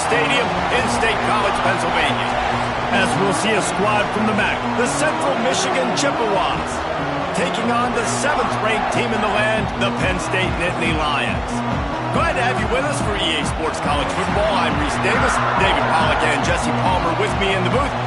Stadium in State College, Pennsylvania. As we'll see a squad from the MAC, the Central Michigan Chippewas, taking on the 7th-ranked team in the land, the Penn State Nittany Lions. Glad to have you with us for EA Sports College Football. I'm Reese Davis, David Pollack and Jesse Palmer with me in the booth.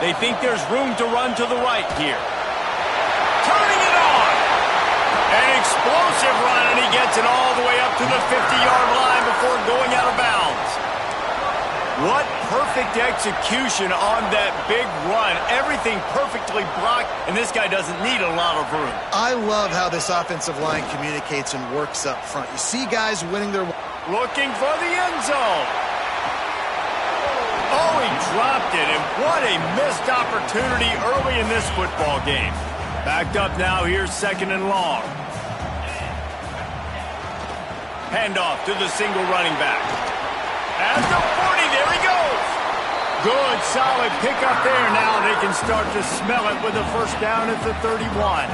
They think there's room to run to the right here. Turning it on. An explosive run, and he gets it all the way up to the 50-yard line before going out of bounds. What perfect execution on that big run. Everything perfectly blocked, and this guy doesn't need a lot of room. I love how this offensive line communicates and works up front. You see guys winning their... Looking for the end zone. Oh, he dropped it, and what a missed opportunity early in this football game. Backed up now, here's 2nd and long. Handoff to the single running back. At the 40, there he goes. Good, solid pickup there. Now they can start to smell it with a first down at the 31.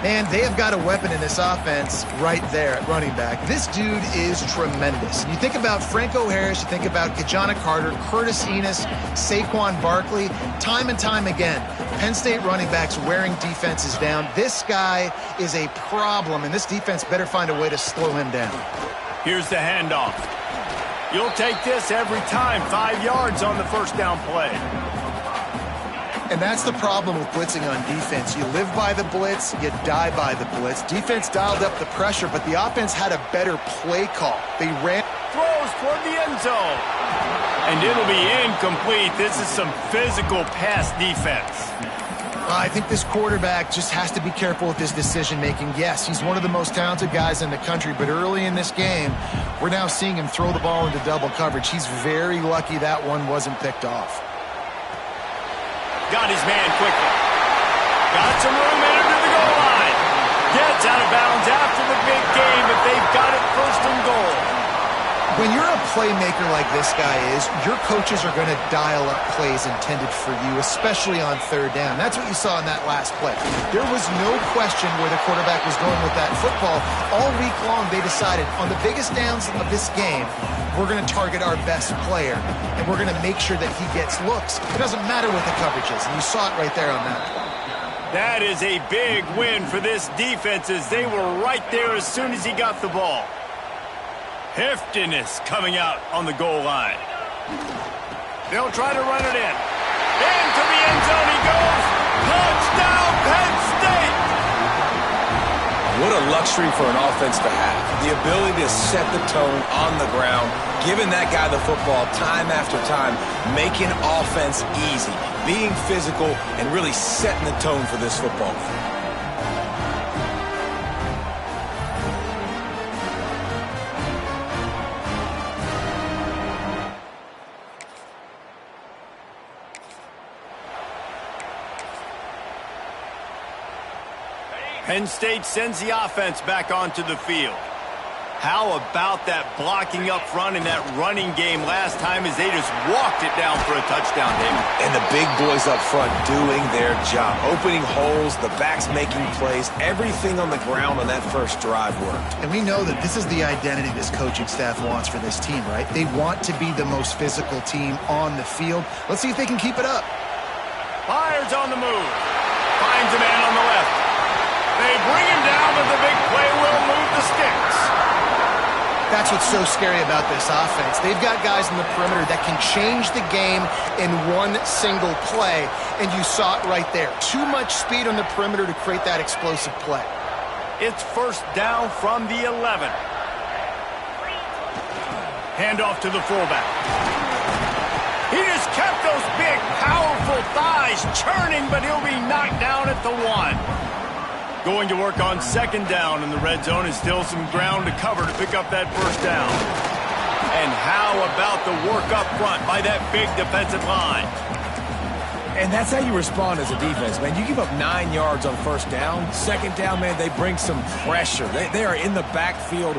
Man, they have got a weapon in this offense right there at running back. This dude is tremendous. You think about Franco Harris, you think about Kajana Carter, Curtis Enos, Saquon Barkley, time and time again, Penn State running backs wearing defenses down. This guy is a problem, and this defense better find a way to slow him down. Here's the handoff. You'll take this every time. 5 yards on the first down play. And that's the problem with blitzing on defense. You live by the blitz, you die by the blitz. Defense dialed up the pressure, but the offense had a better play call. They ran. Throws toward the end zone. And it'll be incomplete. This is some physical pass defense. I think this quarterback just has to be careful with his decision-making. Yes, he's one of the most talented guys in the country, but early in this game, we're now seeing him throw the ball into double coverage. He's very lucky that one wasn't picked off. Got his man quickly. Got some room into the goal line. Gets out of bounds after the big game, but they've got it 1st and goal. When you're a playmaker like this guy is, your coaches are going to dial up plays intended for you, especially on 3rd down. That's what you saw in that last play. There was no question where the quarterback was going with that football. All week long, they decided on the biggest downs of this game, we're going to target our best player, and we're going to make sure that he gets looks. It doesn't matter what the coverage is, and you saw it right there on that play. That is a big win for this defense as they were right there as soon as he got the ball. Heftiness coming out on the goal line. They'll try to run it in. Into the end zone he goes. Touchdown, Penn State! What a luxury for an offense to have. The ability to set the tone on the ground, giving that guy the football time after time, making offense easy, being physical, and really setting the tone for this football game. Penn State sends the offense back onto the field. How about that blocking up front in that running game last time as they just walked it down for a touchdown, David? And the big boys up front doing their job. Opening holes, the backs making plays, everything on the ground on that first drive worked. And we know that this is the identity this coaching staff wants for this team, right? They want to be the most physical team on the field. Let's see if they can keep it up. Fires on the move. Finds a man on the left. They bring him down, but the big play will move the sticks. That's what's so scary about this offense. They've got guys in the perimeter that can change the game in one single play, and you saw it right there. Too much speed on the perimeter to create that explosive play. It's 1st down from the 11. Handoff to the fullback. He just kept those big, powerful thighs churning, but he'll be knocked down at the 1. Going to work on 2nd down in the red zone is still some ground to cover to pick up that 1st down. And how about the work up front by that big defensive line? And that's how you respond as a defense, man. You give up 9 yards on first down. Second down, man, they bring some pressure. They are in the backfield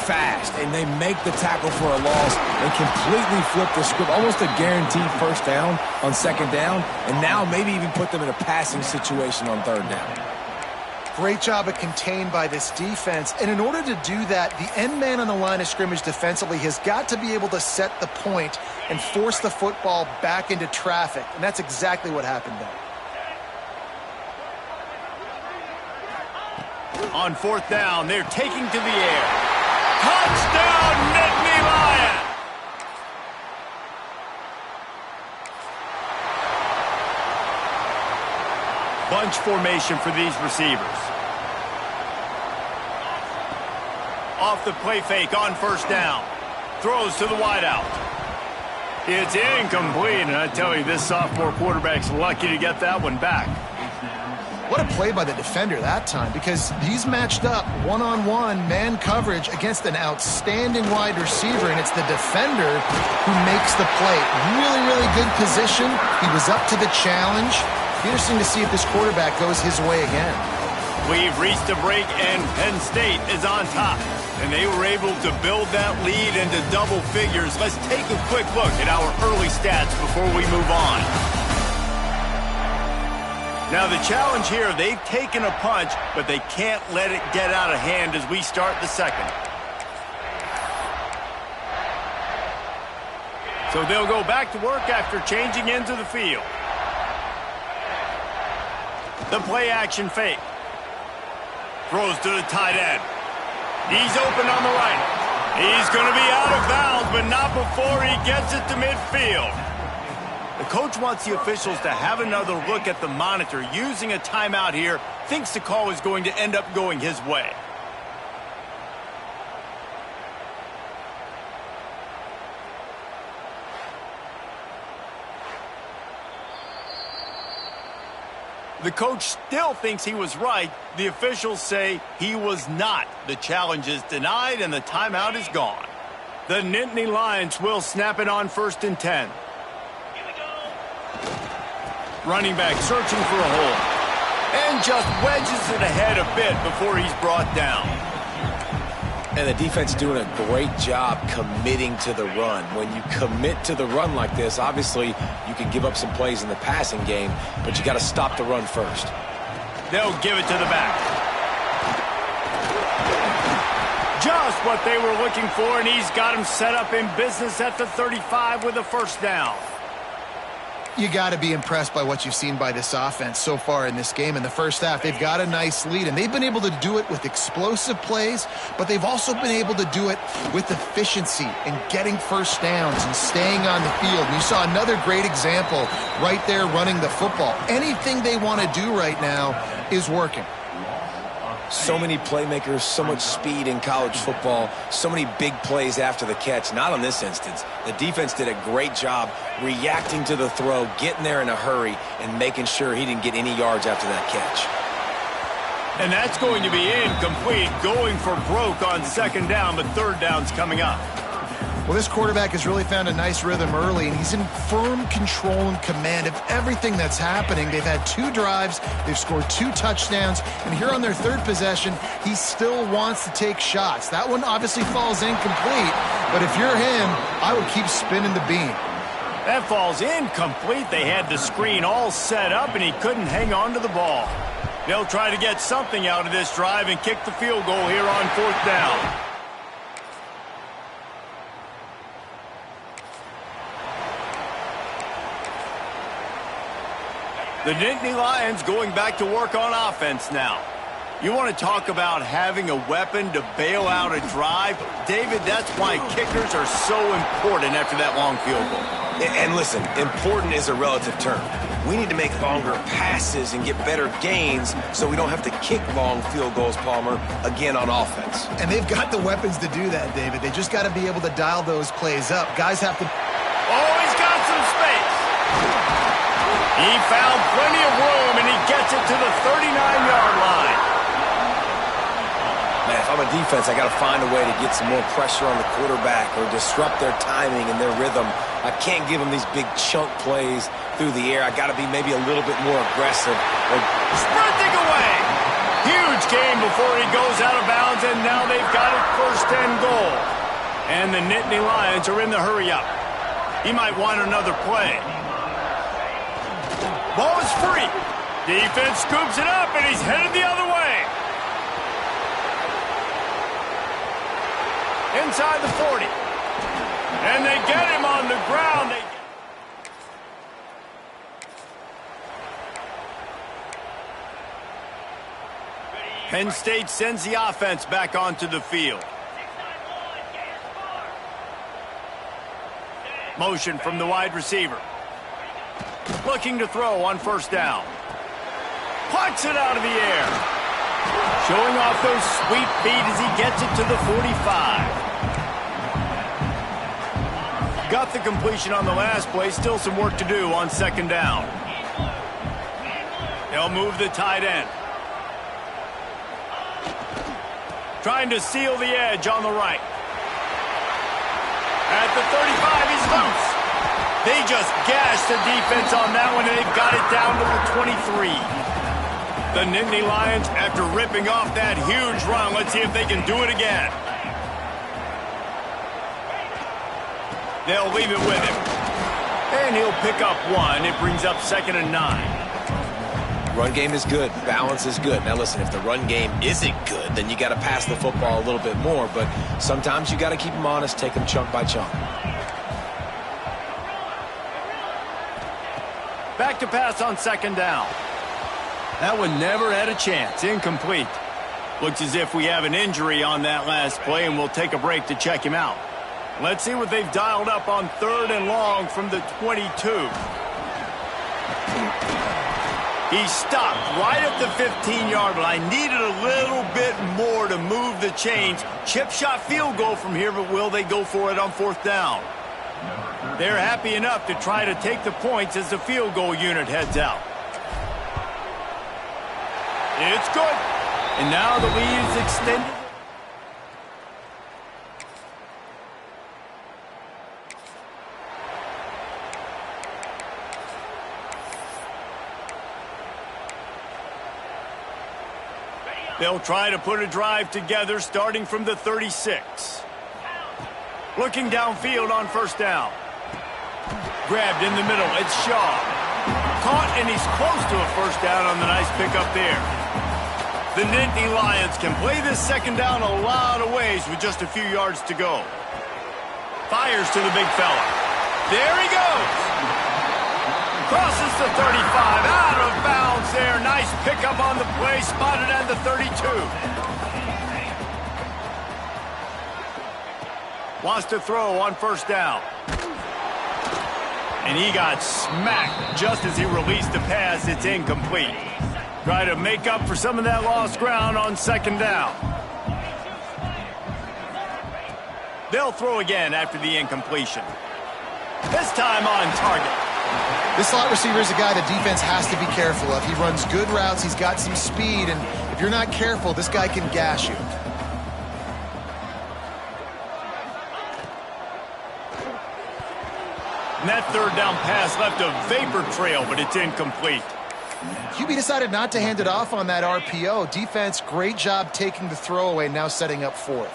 fast, and they make the tackle for a loss and completely flip the script. Almost a guaranteed first down on second down, and now maybe even put them in a passing situation on third down. Great job of contained by this defense. And in order to do that, the end man on the line of scrimmage defensively has got to be able to set the point and force the football back into traffic. And that's exactly what happened there. On fourth down, they're taking to the air. Touchdown, Nittany Lions! Bunch formation for these receivers. Off the play fake on first down. Throws to the wideout. It's incomplete, and I tell you, this sophomore quarterback's lucky to get that one back. What a play by the defender that time, because he's matched up one-on-one man coverage against an outstanding wide receiver, and it's the defender who makes the play. Really, really good position. He was up to the challenge. Interesting to see if this quarterback goes his way again. We've reached a break, and Penn State is on top. And they were able to build that lead into double figures. Let's take a quick look at our early stats before we move on. Now, the challenge here, they've taken a punch, but they can't let it get out of hand as we start the second. So they'll go back to work after changing into the field. The play action fake. Throws to the tight end. He's open on the right. He's going to be out of bounds, but not before he gets it to midfield. The coach wants the officials to have another look at the monitor. Using a timeout here, thinks the call is going to end up going his way. The coach still thinks he was right. The officials say he was not. The challenge is denied, and the timeout is gone. The Nittany Lions will snap it on 1st and 10. Running back searching for a hole. And just wedges it ahead a bit before he's brought down. And the defense doing a great job committing to the run. When you commit to the run like this, obviously you can give up some plays in the passing game, but you got to stop the run first. They'll give it to the back. Just what they were looking for, and he's got him set up in business at the 35 with a first down. You got to be impressed by what you've seen by this offense so far in this game. In the first half, they've got a nice lead, and they've been able to do it with explosive plays, but they've also been able to do it with efficiency and getting first downs and staying on the field. And you saw another great example right there running the football. Anything they want to do right now is working. So many playmakers, so much speed in college football, so many big plays after the catch. Not on this instance. The defense did a great job reacting to the throw, getting there in a hurry, and making sure he didn't get any yards after that catch. And that's going to be incomplete, going for broke on second down, but third down's coming up. Well, this quarterback has really found a nice rhythm early, and he's in firm control and command of everything that's happening. They've had 2 drives, they've scored 2 touchdowns, and here on their third possession, he still wants to take shots. That one obviously falls incomplete, but if you're him, I would keep spinning the beam. That falls incomplete. They had the screen all set up, and he couldn't hang on to the ball. They'll try to get something out of this drive and kick the field goal here on 4th down. The Nittany Lions going back to work on offense now. You want to talk about having a weapon to bail out a drive? David, that's why kickers are so important after that long field goal. And listen, important is a relative term. We need to make longer passes and get better gains so we don't have to kick long field goals, Palmer, again on offense. And they've got the weapons to do that, David. They just got to be able to dial those plays up. Guys have to... Oh, he's got some space. He found plenty of room, and he gets it to the 39-yard line. Man, if I'm a defense, I got to find a way to get some more pressure on the quarterback or disrupt their timing and their rhythm. I can't give them these big chunk plays through the air. I got to be maybe a little bit more aggressive. Sprinting away. Huge gain before he goes out of bounds, and now they've got it first and goal. And the Nittany Lions are in the hurry-up. He might want another play. Ball is free. Defense scoops it up, and he's headed the other way. Inside the 40. And they get him on the ground. Penn State sends the offense back onto the field. Motion from the wide receiver. Looking to throw on first down. Plucks it out of the air. Showing off those sweet feet as he gets it to the 45. Got the completion on the last play. Still some work to do on second down. They'll move the tight end. Trying to seal the edge on the right. At the 35, he's loose. They just gashed the defense on that one, and they've got it down to the 23. The Nittany Lions, after ripping off that huge run, let's see if they can do it again. They'll leave it with him. And he'll pick up one. It brings up 2nd and 9. Run game is good. Balance is good. Now, listen, if the run game isn't good, then you got to pass the football a little bit more. But sometimes you got to keep them honest, take them chunk by chunk. Back to pass on second down. That one never had a chance. Incomplete. Looks as if we have an injury on that last play, and we'll take a break to check him out. Let's see what they've dialed up on 3rd and long from the 22. He stopped right at the 15-yard line. Needed a little bit more to move the chains. Chip shot field goal from here, but will they go for it on 4th down? They're happy enough to try to take the points as the field goal unit heads out. It's good. And now the lead is extended. They'll try to put a drive together starting from the 36. Looking downfield on first down. Grabbed in the middle. It's Shaw. Caught, and he's close to a first down on the nice pickup there. The Nittany Lions can play this second down a lot of ways with just a few yards to go. Fires to the big fella. There he goes. Crosses the 35. Out of bounds there. Nice pickup on the play. Spotted at the 32. Wants to throw on first down. And he got smacked just as he released the pass. It's incomplete. Try to make up for some of that lost ground on second down. They'll throw again after the incompletion. This time on target. This slot receiver is a guy the defense has to be careful of. He runs good routes. He's got some speed. And if you're not careful, this guy can gash you. And that third down pass left a vapor trail, but it's incomplete. QB decided not to hand it off on that RPO. Defense, great job taking the throwaway, now setting up 4th.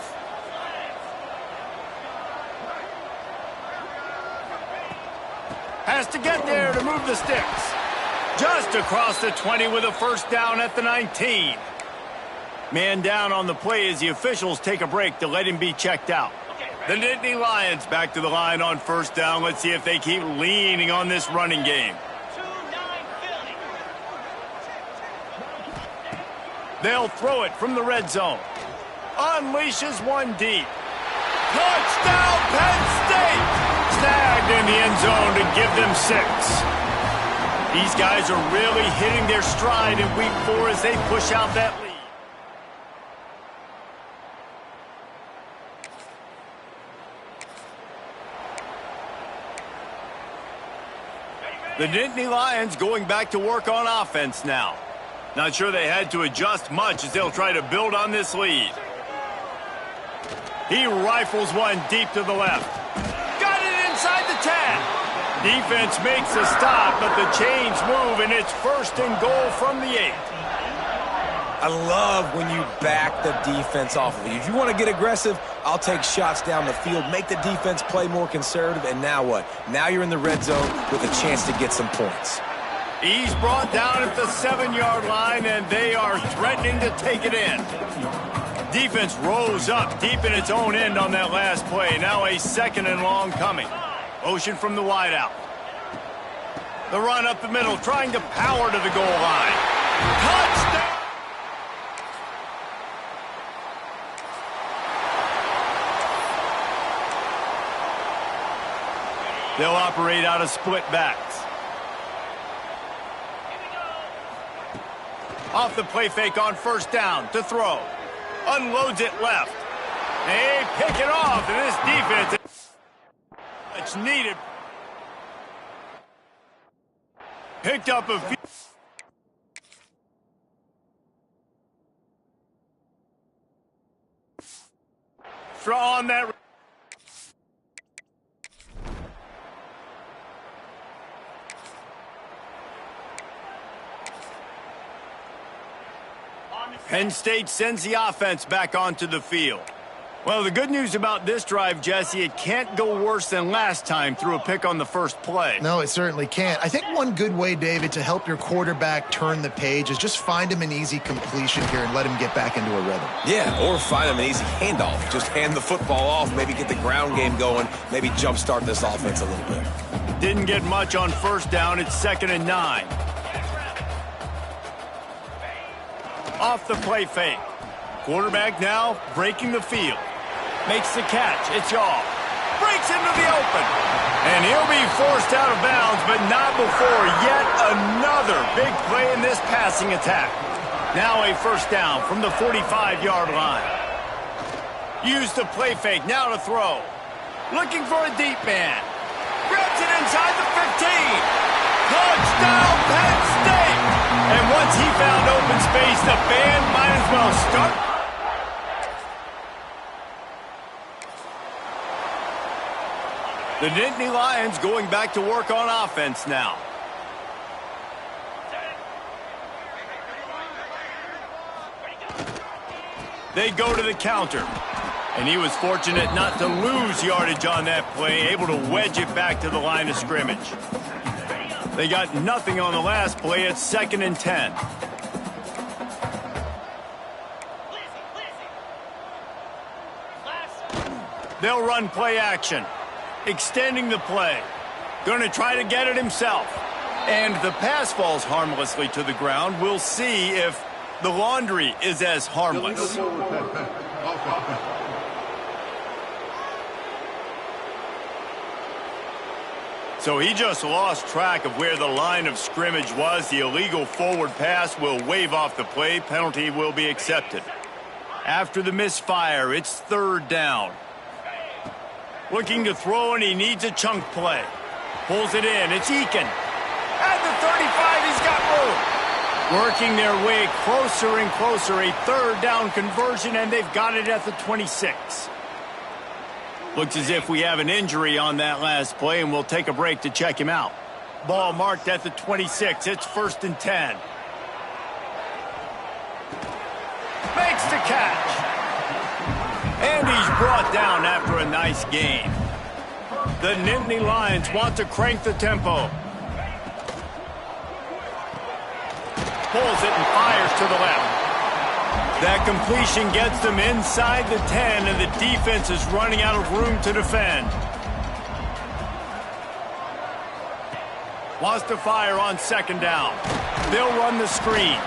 Has to get there to move the sticks. Just across the 20 with a first down at the 19. Man down on the play as the officials take a break to let him be checked out. The Nittany Lions back to the line on first down. Let's see if they keep leaning on this running game. They'll throw it from the red zone. Unleashes one deep. Touchdown, Penn State! Snagged in the end zone to give them 6. These guys are really hitting their stride in week 4 as they push out that lead. The Nittany Lions going back to work on offense now. Not sure they had to adjust much as they'll try to build on this lead. He rifles one deep to the left. Got it inside the 10. Defense makes a stop, but the chains move, and it's 1st and goal from the 8. I love when you back the defense off of you. If you want to get aggressive, I'll take shots down the field, make the defense play more conservative, and now what? Now you're in the red zone with a chance to get some points. He's brought down at the 7-yard line, and they are threatening to take it in. Defense rose up deep in its own end on that last play. Now a 2nd and long coming. Motion from the wideout. The run up the middle, trying to power to the goal line. Touchdown! They'll operate out of split backs. Off the play fake on 1st down to throw. Unloads it left. They pick it off, and this defense, it's needed. Picked up a few. On that. Penn State sends the offense back onto the field. Well, the good news about this drive, Jesse, it can't go worse than last time through a pick on the first play. No, it certainly can't. I think one good way, David, to help your quarterback turn the page is just find him an easy completion here and let him get back into a rhythm. Yeah, or find him an easy handoff. Just hand the football off, maybe get the ground game going, maybe jumpstart this offense a little bit. Didn't get much on 1st down. It's 2nd and 9. Off the play fake. Quarterback now breaking the field. Makes the catch. It's off. Breaks into the open. And he'll be forced out of bounds, but not before yet another big play in this passing attack. Now a 1st down from the 45-yard line. Use the play fake now to throw. Looking for a deep man. Grabs it inside the 15. Touchdown, Penn State! And once he found open space, the band might as well start. The Nittany Lions going back to work on offense now. They go to the counter. And he was fortunate not to lose yardage on that play, able to wedge it back to the line of scrimmage. They got nothing on the last play. It's 2nd and 10. They'll run play action. Extending the play. Going to try to get it himself. And the pass falls harmlessly to the ground. We'll see if the laundry is as harmless. So he just lost track of where the line of scrimmage was. The illegal forward pass will wave off the play. Penalty will be accepted. After the misfire, it's 3rd down. Looking to throw, and he needs a chunk play. Pulls it in. It's Eakin. At the 35, he's got room. Working their way closer and closer. A 3rd down conversion, and they've got it at the 26. Looks as if we have an injury on that last play, and we'll take a break to check him out. Ball marked at the 26. It's 1st and 10. Makes the catch. And he's brought down after a nice gain. The Nittany Lions want to crank the tempo. Pulls it and fires to the left. That completion gets them inside the 10, and the defense is running out of room to defend. Wants to fire on 2nd down. They'll run the screen.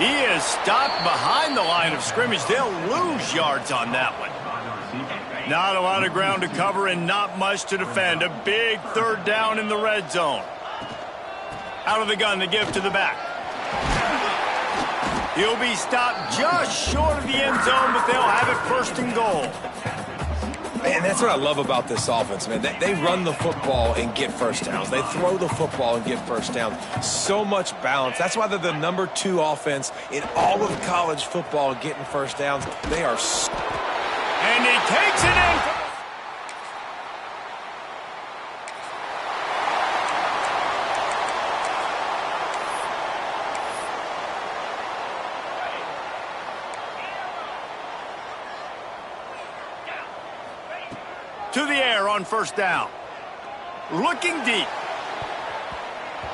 He is stopped behind the line of scrimmage. They'll lose yards on that one. Not a lot of ground to cover and not much to defend. A big 3rd down in the red zone. Out of the gun to give to the back. He'll be stopped just short of the end zone, but they'll have it 1st and goal. Man, that's what I love about this offense, man. They run the football and get 1st downs. They throw the football and get 1st downs. So much balance. That's why they're the #2 offense in all of college football getting 1st downs. They are And he takes it in. To the air on first down. Looking deep.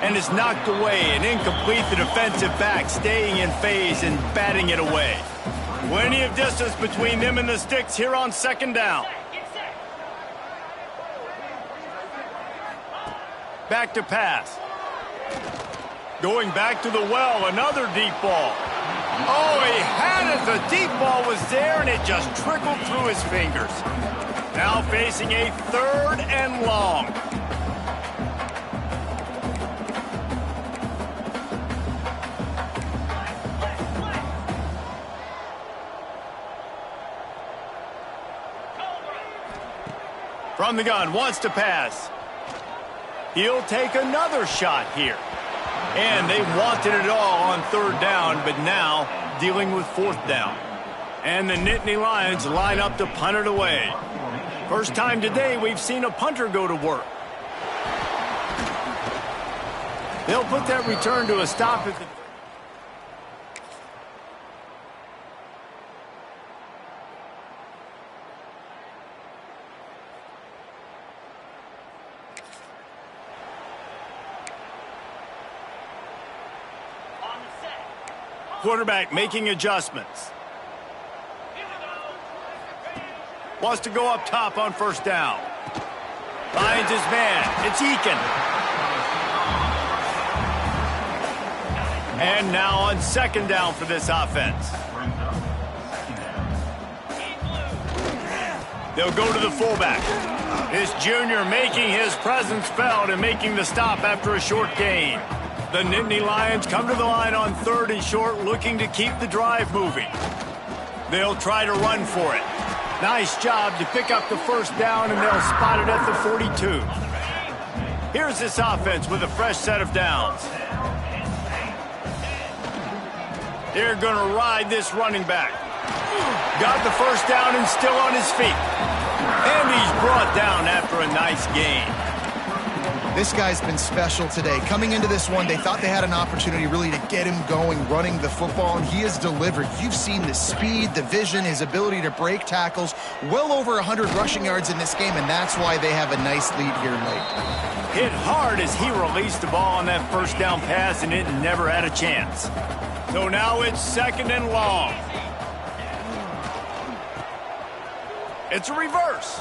And it's knocked away and incomplete. The defensive back staying in phase and batting it away. Plenty of distance between them and the sticks here on second down. Back to pass. Going back to the well, another deep ball. Oh, he had it. The deep ball was there, and it just trickled through his fingers. Now facing a third and long. From the gun, wants to pass. He'll take another shot here. And they wanted it all on third down, but now dealing with fourth down. And the Nittany Lions line up to punt it away. First time today we've seen a punter go to work. They'll put that return to a stop at the... Quarterback making adjustments. Wants to go up top on first down. Finds his man. It's Eakin. And now on second down for this offense. They'll go to the fullback. This junior making his presence felt and making the stop after a short gain. The Nittany Lions come to the line on third and short, looking to keep the drive moving. They'll try to run for it. Nice job to pick up the first down, and they'll spot it at the 42. Here's this offense with a fresh set of downs. They're going to ride this running back. Got the first down and still on his feet. And he's brought down after a nice gain. This guy's been special today. Coming into this one, they thought they had an opportunity really to get him going, running the football, and he has delivered. You've seen the speed, the vision, his ability to break tackles. Well over 100 rushing yards in this game, and that's why they have a nice lead here late. Hit hard as he released the ball on that first down pass, and it never had a chance. So now it's second and long. It's a reverse.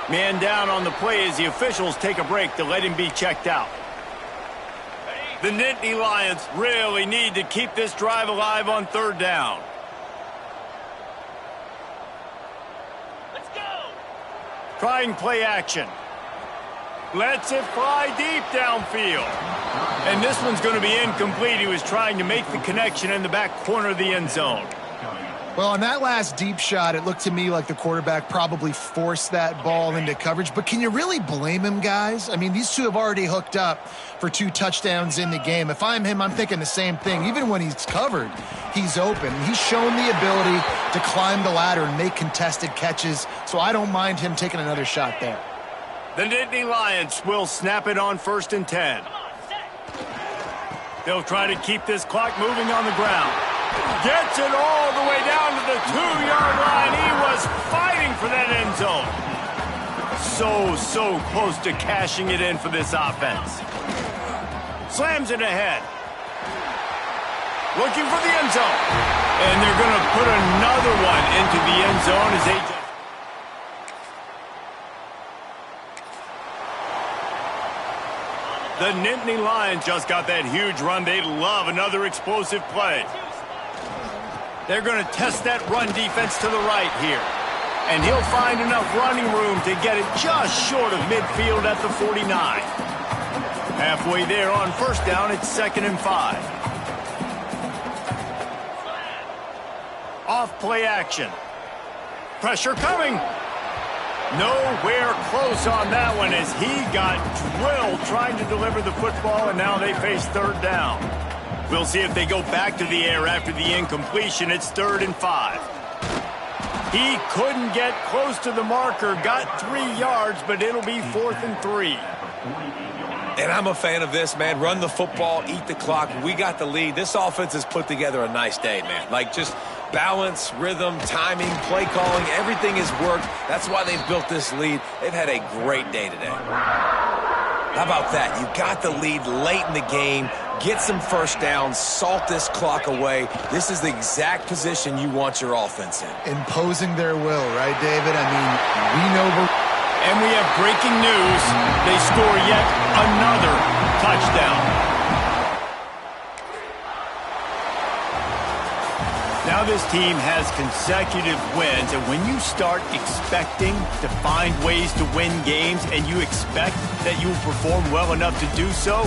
Man down on the play as the officials take a break to let him be checked out. The Nittany Lions really need to keep this drive alive on third down. Let's go. Trying play action. Lets it fly deep downfield. And this one's going to be incomplete. He was trying to make the connection in the back corner of the end zone. Well, on that last deep shot, it looked to me like the quarterback probably forced that ball into coverage. But can you really blame him, guys? I mean, these two have already hooked up for 2 touchdowns in the game. If I'm him, I'm thinking the same thing. Even when he's covered, he's open. He's shown the ability to climb the ladder and make contested catches, so I don't mind him taking another shot there. The Nittany Lions will snap it on 1st and 10. They'll try to keep this clock moving on the ground. Gets it all the way down to the 2-yard line. He was fighting for that end zone. So close to cashing it in for this offense. Slams it ahead. Looking for the end zone. And they're going to put another one into the end zone as they... The Nittany Lions just got that huge run. They love another explosive play. They're going to test that run defense to the right here. And he'll find enough running room to get it just short of midfield at the 49. Halfway there on first down, it's 2nd and 5. Off play action. Pressure coming. Nowhere close on that one as he got drilled trying to deliver the football, and now they face third down. We'll see if they go back to the air after the incompletion. It's 3rd and 5. He couldn't get close to the marker, got 3 yards, but it'll be 4th and 3. And I'm a fan of this, man. Run the football, eat the clock. We got the lead. This offense has put together a nice day, man. Like, just balance, rhythm, timing, play calling, everything has worked. That's why they've built this lead. They've had a great day today. How about that? You got the lead late in the game. Get some first downs, salt this clock away. This is the exact position you want your offense in. Imposing their will, right, David? I mean, we know And we have breaking news. They score yet another touchdown. Now this team has consecutive wins, and when you start expecting to find ways to win games and you expect that you will perform well enough to do so,